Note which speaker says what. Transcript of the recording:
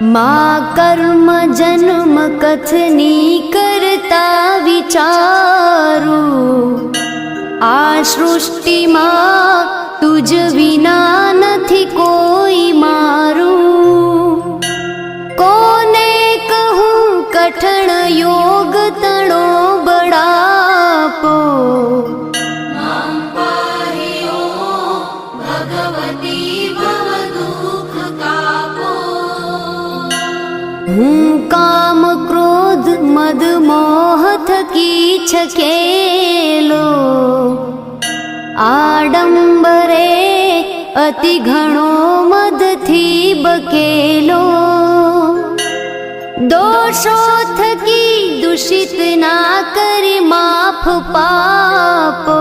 Speaker 1: मा कर्म जन्म कथनी करता विचारू, आ सृष्टि में तुझ विना नथी कोई मारू। कोने कहूँ कठण योग तणो बड़ापो, हूँ काम क्रोध मद मोह थकी छकेलो, आडंबरे अति घणो मद थी बकेलो। दोषो थकी दूषित ना करी माफ पापो,